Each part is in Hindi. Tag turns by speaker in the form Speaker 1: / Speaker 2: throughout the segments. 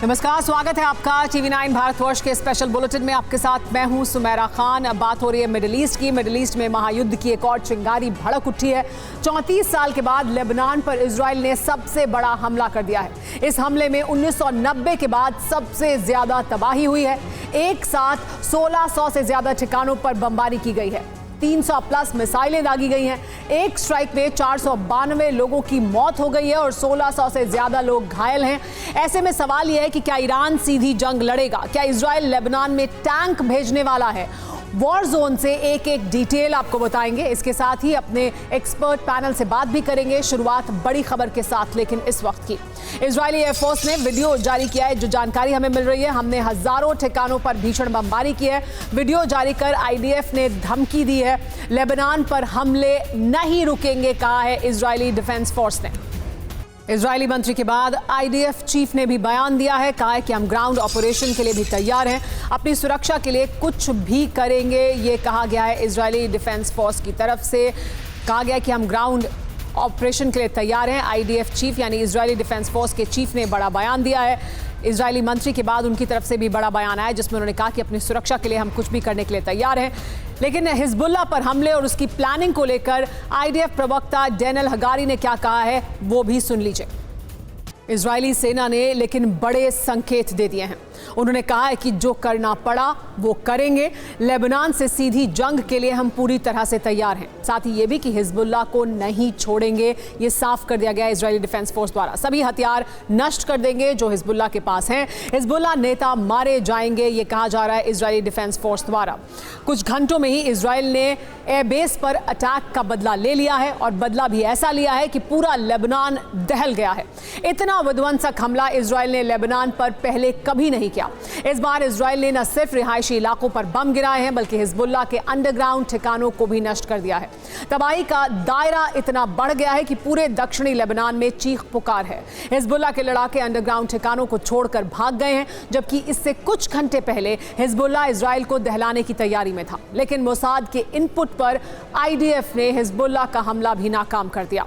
Speaker 1: नमस्कार, स्वागत है आपका टीवी 9 भारतवर्ष के स्पेशल बुलेटिन में। आपके साथ मैं हूं सुमेरा खान। अब बात हो रही है मिडिल ईस्ट की। मिडिल ईस्ट में महायुद्ध की एक और चिंगारी भड़क उठी है। 34 साल के बाद लेबनान पर इजराइल ने सबसे बड़ा हमला कर दिया है। इस हमले में 1990 के बाद सबसे ज्यादा तबाही हुई है। एक साथ 1600 से ज्यादा ठिकानों पर बमबारी की गई है। 300 प्लस मिसाइलें दागी गई हैं। एक स्ट्राइक में 492 लोगों की मौत हो गई है और 1600 से ज्यादा लोग घायल हैं। ऐसे में सवाल यह है कि क्या ईरान सीधी जंग लड़ेगा? क्या इजराइल लेबनान में टैंक भेजने वाला है? वॉर जोन से एक एक डिटेल आपको बताएंगे। इसके साथ ही अपने एक्सपर्ट पैनल से बात भी करेंगे। शुरुआत बड़ी खबर के साथ, लेकिन इस वक्त की। इजरायली एयरफोर्स ने वीडियो जारी किया है। जो जानकारी हमें मिल रही है, हमने हजारों ठिकानों पर भीषण बमबारी की है। वीडियो जारी कर आईडीएफ ने धमकी दी है। लेबनान पर हमले नहीं रुकेंगे, कहा है इजरायली डिफेंस फोर्स ने। इजरायली मंत्री के बाद आईडीएफ चीफ ने भी बयान दिया है। कहा है कि हम ग्राउंड ऑपरेशन के लिए भी तैयार हैं, अपनी सुरक्षा के लिए कुछ भी करेंगे। ये कहा गया है इजरायली डिफेंस फोर्स की तरफ से। कहा गया कि हम ग्राउंड ऑपरेशन के लिए तैयार हैं। आईडीएफ चीफ यानी इजरायली डिफेंस फोर्स के चीफ ने बड़ा बयान दिया है। इजरायली मंत्री के बाद उनकी तरफ से भी बड़ा बयान आया, जिसमें उन्होंने कहा कि अपनी सुरक्षा के लिए हम कुछ भी करने के लिए तैयार हैं। लेकिन हिजबुल्लाह पर हमले और उसकी प्लानिंग को लेकर आईडीएफ प्रवक्ता डैनियल हगारी ने क्या कहा है, वो भी सुन लीजिए। इजरायली सेना ने लेकिन बड़े संकेत दे दिए हैं। उन्होंने कहा है कि जो करना पड़ा वो करेंगे। लेबनान से सीधी जंग के लिए हम पूरी तरह से तैयार हैं। साथ ही ये भी कि हिजबुल्लाह को नहीं छोड़ेंगे, ये साफ कर दिया गया इजरायली डिफेंस फोर्स द्वारा। सभी हथियार नष्ट कर देंगे जो हिजबुल्लाह के पास हैं। हिजबुल्लाह नेता मारे जाएंगे, ये कहा जा रहा है इजरायली डिफेंस फोर्स द्वारा। कुछ घंटों में ही इजराइल ने एयरबेस पर अटैक का बदला ले लिया है और बदला भी ऐसा लिया है कि पूरा लेबनान दहल गया है। इतना विध्वंसक हमला इजराइल ने लेबनान पर पहले कभी नहीं किया। इस बार इजराइल ने न सिर्फ रिहायशी इलाकों पर बम गिराए हैं, बल्कि हिजबुल्लाह के अंडरग्राउंड ठिकानों को भी नष्ट कर दिया है। तबाही का दायरा इतना बढ़ गया है कि पूरे दक्षिणी लेबनान में चीख पुकार है। हिजबुल्लाह के लड़ाके अंडरग्राउंड ठिकानों को छोड़कर भाग गए हैं, जबकि इससे कुछ घंटे पहले हिजबुल्लाह इजराइल को दहलाने की तैयारी में था। लेकिन मोसाद के इनपुट पर आईडीएफ ने हिजबुल्लाह का हमला भी नाकाम कर दिया।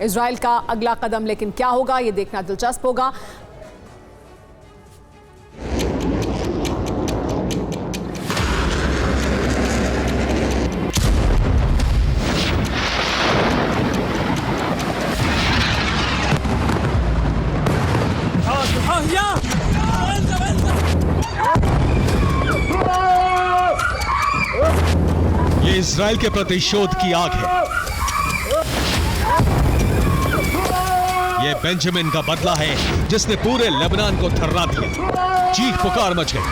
Speaker 1: इजराइल का अगला कदम लेकिन क्या होगा, यह देखना दिलचस्प होगा।
Speaker 2: ये इजराइल के प्रतिशोध की आग है। ये बेंजामिन का बदला है जिसने पूरे लेबनान को थर्रा दिया। चीख पुकार मच गई।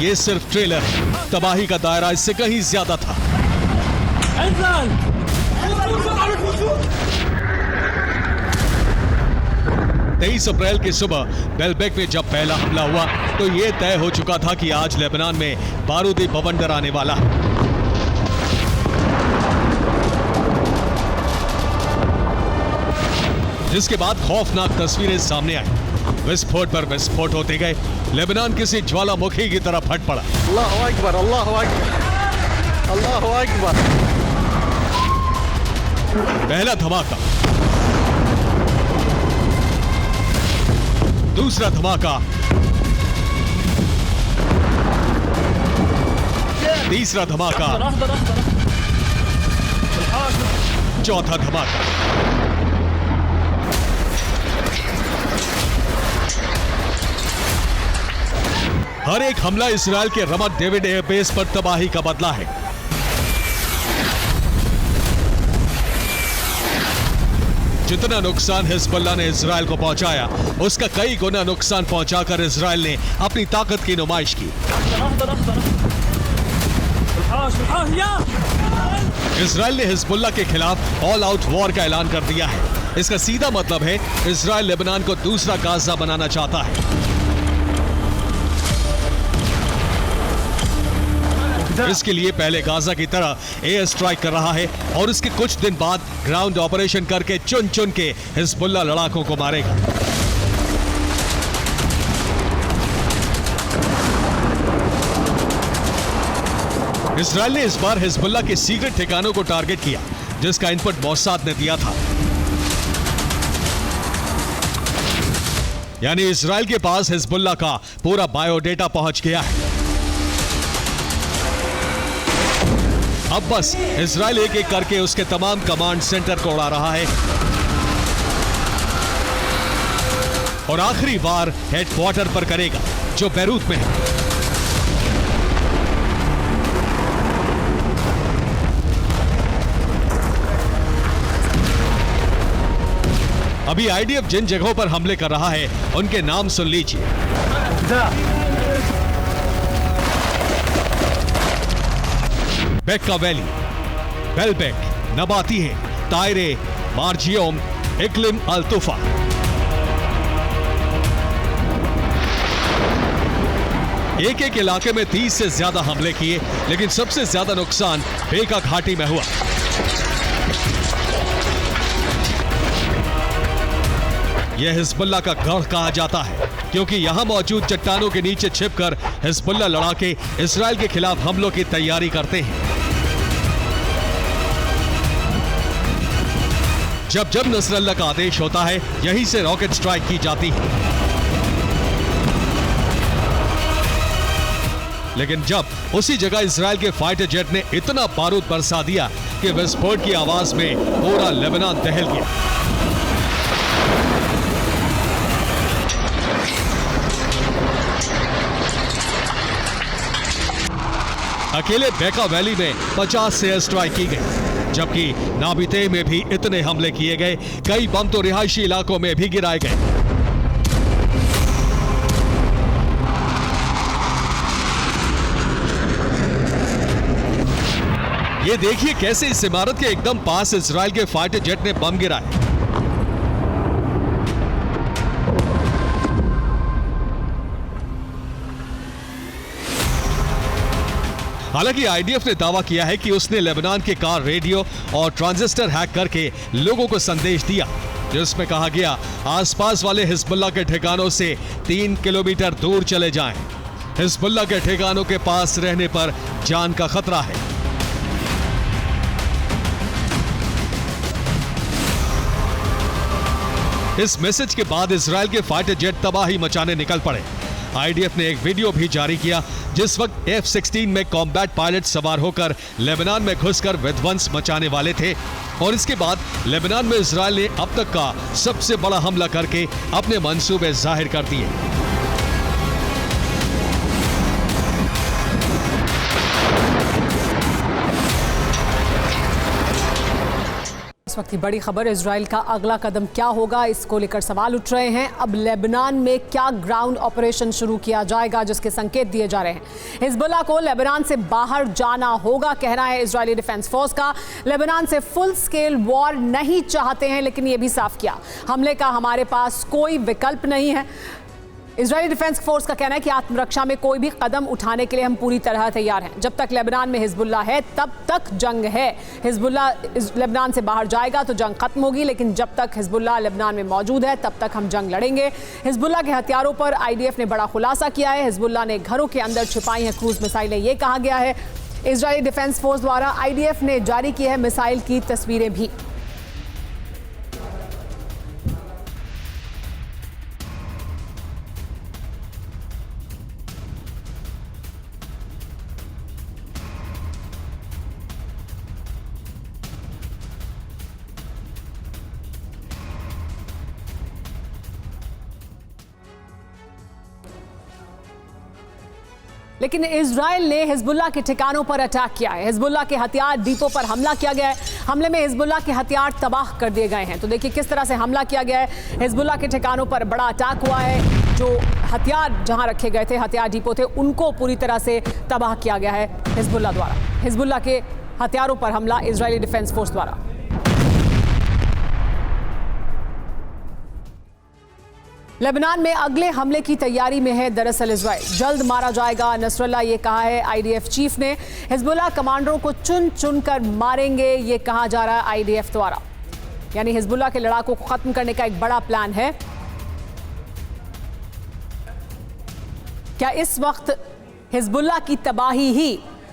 Speaker 2: ये सिर्फ ट्रेलर है, तबाही का दायरा इससे कहीं ज्यादा था। 23 अप्रैल की सुबह बेलबेक में जब पहला हमला हुआ तो यह तय हो चुका था कि आज लेबनान में बारूदी बवंडर आने वाला है। जिसके बाद खौफनाक तस्वीरें सामने आई। विस्फोट पर विस्फोट होते गए। लेबनान किसी ज्वालामुखी की तरह फट पड़ा।
Speaker 3: अल्लाहु अकबर, अल्लाहु अकबर, अल्लाहु अकबर।
Speaker 2: पहला धमाका, दूसरा धमाका, तीसरा धमाका, चौथा धमाका। हर एक हमला इजराइल के रमत डेविड एयरबेस पर तबाही का बदला है। जितना नुकसान हिजबुल्लाह ने इजराइल को पहुंचाया, उसका कई गुना नुकसान पहुंचाकर इजराइल ने अपनी ताकत की नुमाइश की। इजराइल ने हिजबुल्लाह के खिलाफ ऑल आउट वॉर का ऐलान कर दिया है। इसका सीधा मतलब है इजराइल लेबनान को दूसरा गाजा बनाना चाहता है। इसके लिए पहले गाजा की तरह एयर स्ट्राइक कर रहा है और इसके कुछ दिन बाद ग्राउंड ऑपरेशन करके चुन चुन के हिजबुल्लाह लड़ाकों को मारेगा। इजराइल ने इस बार हिजबुल्लाह के सीक्रेट ठिकानों को टारगेट किया। जिसका इनपुट मोसाद ने दिया था। यानी इजराइल के पास हिजबुल्लाह का पूरा बायोडेटा पहुंच गया है। अब बस इजराइल एक एक करके उसके तमाम कमांड सेंटर को उड़ा रहा है और आखिरी वार हेडक्वार्टर पर करेगा जो बैरूत में है। अभी आईडीएफ जिन जगहों पर हमले कर रहा है उनके नाम सुन लीजिए। Bekaa Valley, Baalbek, Nabatieh, Tyre, Marjayoun, Iqlim al Tuffah. एक एक इलाके में 30 से ज्यादा हमले किए, लेकिन सबसे ज्यादा नुकसान बेका घाटी में हुआ। यह हिजबुल्लाह का गढ़ कहा जाता है क्योंकि यहां मौजूद चट्टानों के नीचे छिपकर हिजबुल्लाह लड़ाके इजराइल के खिलाफ हमलों की तैयारी करते हैं। जब जब नसरल्लाह का आदेश होता है, यहीं से रॉकेट स्ट्राइक की जाती है। लेकिन जब उसी जगह इजराइल के फाइटर जेट ने इतना बारूद बरसा दिया कि विस्फोट की आवाज में पूरा लेबनान दहल गया। अकेले बेका वैली में 50 से एयर स्ट्राइक की गई, जबकि नाबिते में भी इतने हमले किए गए। कई बम तो रिहायशी इलाकों में भी गिराए गए। ये देखिए कैसे इस इमारत के एकदम पास इजराइल के फाइटर जेट ने बम गिराए। हालांकि आईडीएफ ने दावा किया है कि उसने लेबनान के कार रेडियो और ट्रांजिस्टर हैक करके लोगों को संदेश दिया, जिसमें कहा गया आसपास वाले हिजबुल्लाह के ठिकानों से 3 किलोमीटर दूर चले जाएं। हिजबुल्लाह के ठिकानों के पास रहने पर जान का खतरा है। इस मैसेज के बाद इजराइल के फाइटर जेट तबाही मचाने निकल पड़े। आईडीएफ ने एक वीडियो भी जारी किया जिस वक्त F-16 में कॉम्बैट पायलट सवार होकर लेबनान में घुसकर विध्वंस मचाने वाले थे, और इसके बाद लेबनान में इजराइल ने अब तक का सबसे बड़ा हमला करके अपने मंसूबे जाहिर कर दिए।
Speaker 1: इस वक्त की बड़ी खबर, इजराइल का अगला कदम क्या होगा, इसको लेकर सवाल उठ रहे हैं। अब लेबनान में क्या ग्राउंड ऑपरेशन शुरू किया जाएगा, जिसके संकेत दिए जा रहे हैं। हिजबुल्लाह को लेबनान से बाहर जाना होगा, कहना है इजरायली डिफेंस फोर्स का। लेबनान से फुल स्केल वॉर नहीं चाहते हैं, लेकिन यह भी साफ किया हमले का हमारे पास कोई विकल्प नहीं है। इजरायली डिफेंस फोर्स का कहना है कि आत्मरक्षा में कोई भी कदम उठाने के लिए हम पूरी तरह तैयार हैं। जब तक लेबनान में हिजबुल्लाह है तब तक जंग है। हिजबुल्लाह लेबनान से बाहर जाएगा तो जंग खत्म होगी, लेकिन जब तक हिजबुल्लाह लेबनान में मौजूद है तब तक हम जंग लड़ेंगे। हिजबुल्लाह के हथियारों पर आईडीएफ ने बड़ा खुलासा किया है। हिजबुल्लाह ने घरों के अंदर छिपाई हैं क्रूज मिसाइलें, ये कहा गया है। इजरायली डिफेंस फोर्स द्वारा आईडीएफ ने जारी की है मिसाइल की तस्वीरें भी। लेकिन इजराइल ने हिजबुल्लाह के ठिकानों पर अटैक किया है। हिजबुल्लाह के हथियार डिपो पर हमला किया गया है। हमले में हिजबुल्लाह के हथियार तबाह कर दिए गए हैं। तो देखिए किस तरह से हमला किया गया है। हिजबुल्लाह के ठिकानों पर बड़ा अटैक हुआ है। जो हथियार जहां रखे गए थे, हथियार डिपो थे, उनको पूरी तरह से तबाह किया गया है हिजबुल्लाह द्वारा। हिजबुल्लाह के हथियारों पर हमला इजरायली डिफेंस फोर्स द्वारा। लेबनान में अगले हमले की तैयारी में है दरअसल इजराइल। जल्द मारा जाएगा नसरल्लाह, ये कहा है आईडीएफ चीफ ने। हिजबुल्लाह कमांडरों को चुन चुन कर मारेंगे, ये कहा जा रहा है आईडीएफ द्वारा। यानी हिजबुल्लाह के लड़ाकों को खत्म करने का एक बड़ा प्लान है। क्या इस वक्त हिजबुल्लाह की तबाही ही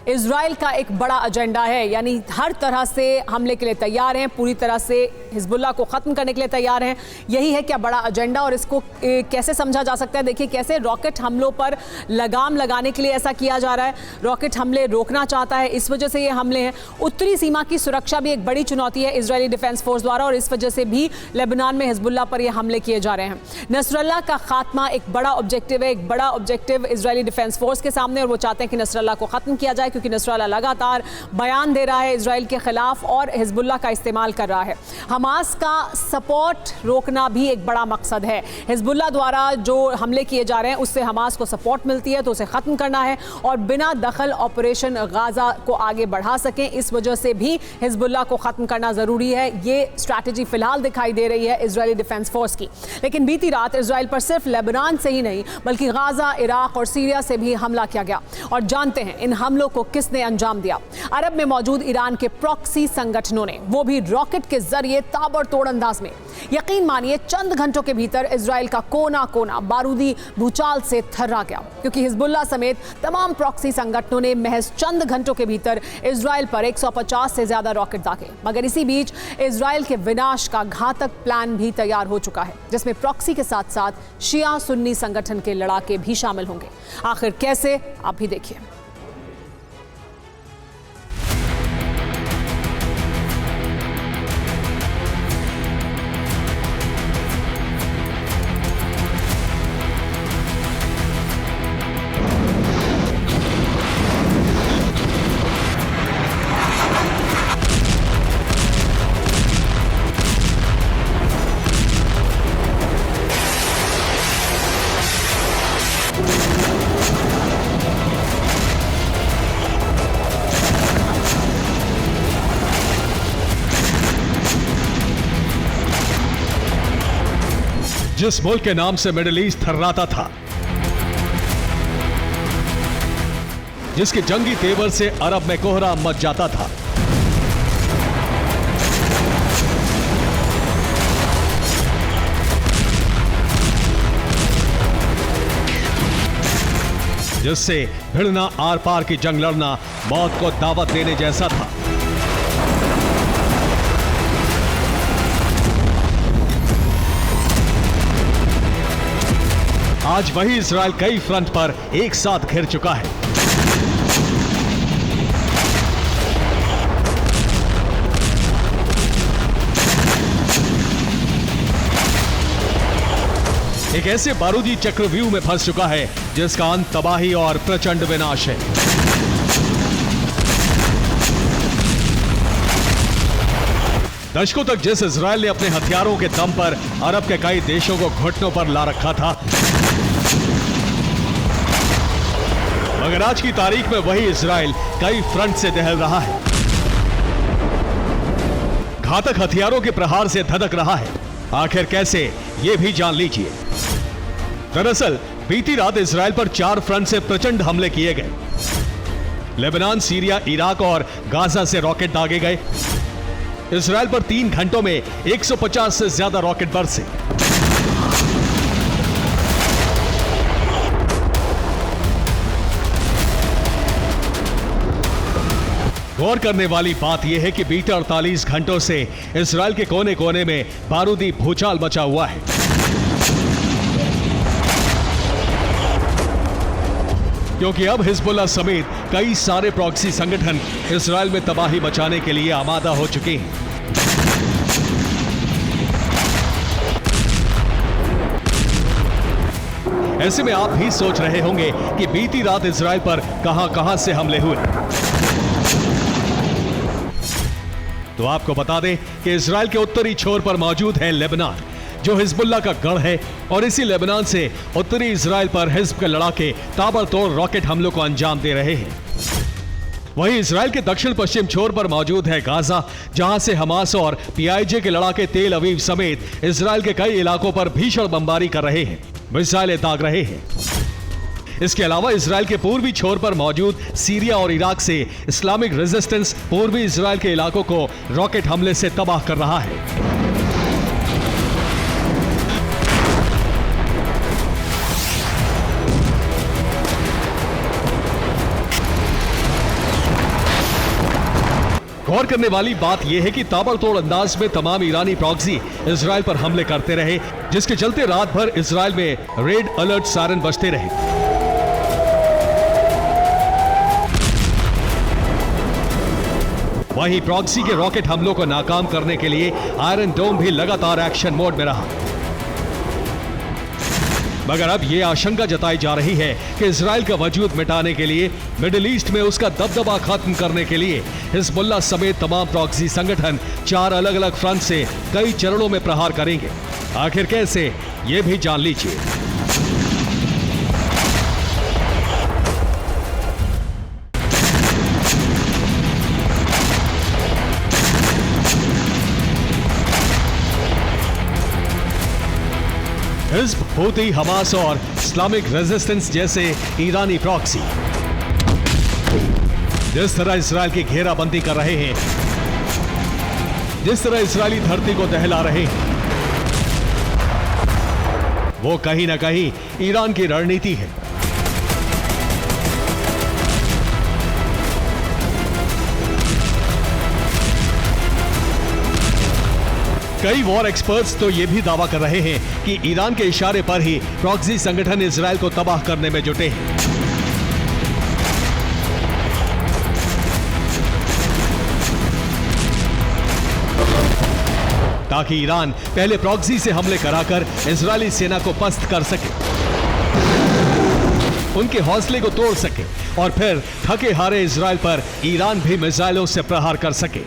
Speaker 1: इजराइल का एक बड़ा एजेंडा है, यानी हर तरह से हमले के लिए तैयार हैं, पूरी तरह से हिजबुल्लाह को ख़त्म करने के लिए तैयार हैं। यही है क्या बड़ा एजेंडा, और इसको कैसे समझा जा सकता है? देखिए कैसे रॉकेट हमलों पर लगाम लगाने के लिए ऐसा किया जा रहा है। रॉकेट हमले रोकना चाहता है, इस वजह से ये हमले हैं। उत्तरी सीमा की सुरक्षा भी एक बड़ी चुनौती है इजरायली डिफेंस फोर्स द्वारा, और इस वजह से भी लेबनान में हिजबुल्लाह पर ये हमले किए जा रहे हैं। नसरल्लाह का खात्मा एक बड़ा ऑब्जेक्टिव है, एक बड़ा ऑब्जेक्टिव इजरायली डिफेंस फोर्स के सामने, और वो चाहते हैं कि नसरल्लाह को ख़त्म किया जाए, क्योंकि नसरल्लाह लगातार बयान दे रहा है इजराइल के खिलाफ और हिजबुल्लाह का इस्तेमाल कर रहा है। हमास का सपोर्ट रोकना भी एक बड़ा मकसद है। हिजबुल्लाह द्वारा जो हमले किए जा रहे हैं उससे हमास को सपोर्ट मिलती है, तो उसे ख़त्म करना है और बिना दखल ऑपरेशन गाजा को आगे बढ़ा सकें, इस वजह से भी हिजबुल्लाह को ख़त्म करना ज़रूरी है। ये स्ट्रैटेजी फिलहाल दिखाई दे रही है इजरायली डिफेंस फोर्स की। लेकिन बीती रात इजराइल पर सिर्फ लेबनान से ही नहीं बल्कि गाजा, इराक और सीरिया से भी हमला किया गया, और जानते हैं इन हमलों को किसने अंजाम दिया? अरब में मौजूद ईरान के प्रॉक्सी संगठनों ने, वो भी रॉकेट के जरिए ताबड़तोड़ अंदाज में। यकीन मानिए चंद घंटों के भीतर इजराइल का कोना कोना बारूदी भूचाल से थर्रा गया, क्योंकि हिजबुल्लाह समेत तमाम प्रॉक्सी संगठनों ने महज चंद घंटों के भीतर इजराइल पर 150 से ज्यादा रॉकेट दागे। मगर इसी बीच इजराइल के विनाश का घातक प्लान भी तैयार हो चुका है, जिसमें प्रॉक्सी के साथ साथ शिया सुन्नी संगठन के लड़ाके भी शामिल होंगे। आखिर कैसे, आप भी देखिए।
Speaker 2: जिस मुल्क के नाम से मिडिल ईस्ट थर्राता था, जिसके जंगी तेवर से अरब में कोहरा मच जाता था, जिससे भिड़ना, आर पार की जंग लड़ना मौत को दावत देने जैसा था, आज वही इजराइल कई फ्रंट पर एक साथ घिर चुका है। एक ऐसे बारूदी चक्रव्यूह में फंस चुका है जिसका अंत तबाही और प्रचंड विनाश है। दशकों तक जिस इजराइल ने अपने हथियारों के दम पर अरब के कई देशों को घुटनों पर ला रखा था, मगर आज की तारीख में वही इजराइल कई फ्रंट से दहल रहा है, घातक हथियारों के प्रहार से धधक रहा है। आखिर कैसे, ये भी जान लीजिए। दरअसल बीती रात इजराइल पर 4 फ्रंट से प्रचंड हमले किए गए। लेबनान, सीरिया, इराक और गाजा से रॉकेट दागे गए। इजराइल पर 3 घंटों में 150 से ज्यादा रॉकेट बरसे। गौर करने वाली बात यह है कि बीते 48 घंटों से इजराइल के कोने कोने में बारूदी भूचाल मचा हुआ है। क्योंकि अब हिजबुल्लाह समेत कई सारे प्रॉक्सी संगठन इजराइल में तबाही मचाने के लिए आमादा हो चुके हैं। ऐसे में आप भी सोच रहे होंगे कि बीती रात इजराइल पर कहां से हमले हुए। तो आपको बता दें कि इजराइल के उत्तरी छोर पर मौजूद है लेबनान, जो हिजबुल्लाह का गढ़ है, और इसी लेबनान से उत्तरी इजराइल पर हिजब के लड़ाके ताबड़तोड़ रॉकेट हमलों को अंजाम दे रहे हैं। वहीं इजराइल के दक्षिण पश्चिम छोर पर मौजूद है गाजा, जहां से हमास और पीआईजे के लड़ाके तेल अवीव समेत इजराइल के कई इलाकों पर भीषण बमबारी कर रहे हैं, मिसाइलें दाग रहे हैं। इसके अलावा इजराइल के पूर्वी छोर पर मौजूद सीरिया और इराक से इस्लामिक रेजिस्टेंस पूर्वी इजराइल के इलाकों को रॉकेट हमले से तबाह कर रहा है। गौर करने वाली बात यह है कि ताबड़तोड़ अंदाज में तमाम ईरानी प्रॉक्सी इजराइल पर हमले करते रहे, जिसके चलते रात भर इजराइल में रेड अलर्ट सायरन बजते रहे। वहीं प्रॉक्सी के रॉकेट हमलों को नाकाम करने के लिए आयरन डोम भी लगातार एक्शन मोड में रहा। मगर अब यह आशंका जताई जा रही है कि इजराइल का वजूद मिटाने के लिए, मिडिल ईस्ट में उसका दबदबा खत्म करने के लिए हिजबुल्लाह समेत तमाम प्रॉक्सी संगठन 4 अलग अलग फ्रंट से कई चरणों में प्रहार करेंगे। आखिर कैसे, ये भी जान लीजिए। हिज़्ब, हूती, हमास और इस्लामिक रेजिस्टेंस जैसे ईरानी प्रॉक्सी जिस तरह इजराइल की घेराबंदी कर रहे हैं, जिस तरह इजरायली धरती को दहला रहे हैं, वो कहीं ना कहीं ईरान की रणनीति है। कई वॉर एक्सपर्ट्स तो ये भी दावा कर रहे हैं कि ईरान के इशारे पर ही प्रॉक्सी संगठन इजराइल को तबाह करने में जुटे हैं। ताकि ईरान पहले प्रॉक्सी से हमले कराकर इजरायली सेना को पस्त कर सके, उनके हौसले को तोड़ सके और फिर थके हारे इजराइल पर ईरान भी मिसाइलों से प्रहार कर सके।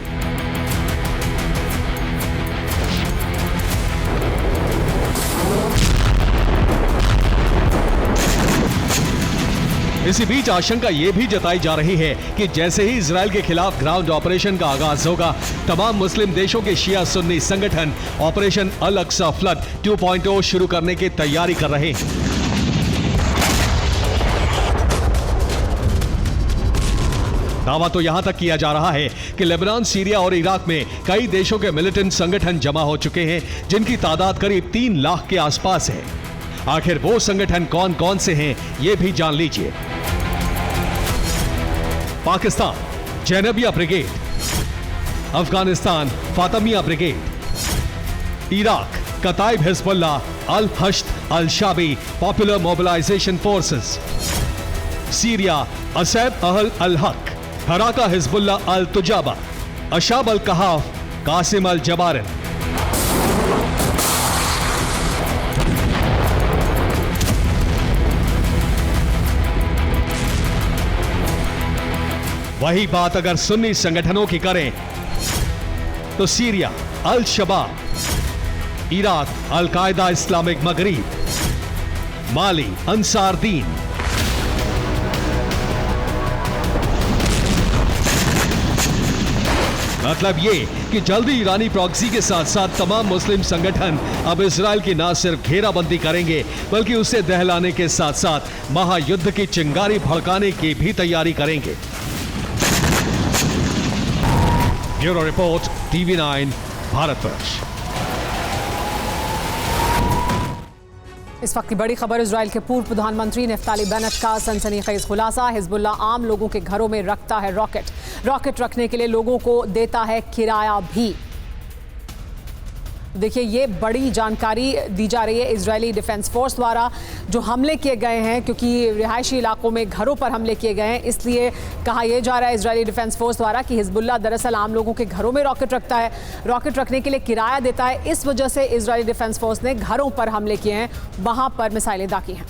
Speaker 2: इसी बीच आशंका यह भी जताई जा रही है कि जैसे ही इजराइल के खिलाफ ग्राउंड ऑपरेशन का आगाज होगा, तमाम मुस्लिम देशों के शिया सुन्नी संगठन ऑपरेशन अल अक्सा फ्लड 2.0 शुरू करने की तैयारी कर रहे हैं। दावा तो यहां तक किया जा रहा है कि लेबनान, सीरिया और इराक में कई देशों के मिलिटेंट संगठन जमा हो चुके हैं, जिनकी तादाद करीब 3 लाख के आसपास है। आखिर वो संगठन कौन कौन से हैं, ये भी जान लीजिए। Pakistan, Zainabiya Brigade, Afghanistan, Fatimiya Brigade, Iraq, Kataib Hezbollah, al Hashd al Shaabi popular mobilisation forces, Syria, Asaib Ahl al हक, हराका हिजबुल्लाह अल तुजाबा, अशाब अल कहाफ, कासिम अल जबारिन। वही बात अगर सुन्नी संगठनों की करें तो सीरिया अल शबाब, इराक अल कायदा इस्लामिक मगरिब, माली अंसार दीन, मतलब ये कि जल्दी ईरानी प्रॉक्सी के साथ साथ तमाम मुस्लिम संगठन अब इजराइल की न सिर्फ घेराबंदी करेंगे, बल्कि उसे दहलाने के साथ साथ महायुद्ध की चिंगारी भड़काने की भी तैयारी करेंगे। Bureau report, TV9 Bharatvarsh.
Speaker 1: इस वक्त की बड़ी खबर, इजराइल के पूर्व प्रधानमंत्री नफ्ताली बेनेट का सनसनीखेज खुलासा। हिजबुल्लाह आम लोगों के घरों में रखता है रॉकेट रखने के लिए लोगों को देता है किराया भी। देखिए, ये बड़ी जानकारी दी जा रही है इजरायली डिफेंस फोर्स द्वारा। जो हमले किए गए हैं, क्योंकि रिहायशी इलाकों में घरों पर हमले किए गए हैं, इसलिए कहा यह जा रहा है इजरायली डिफेंस फोर्स द्वारा कि हिजबुल्लाह दरअसल आम लोगों के घरों में रॉकेट रखता है, रॉकेट रखने के लिए किराया देता है। इस वजह से इजरायली डिफेंस फोर्स ने घरों पर हमले किए हैं, वहां पर मिसाइलें दागी हैं।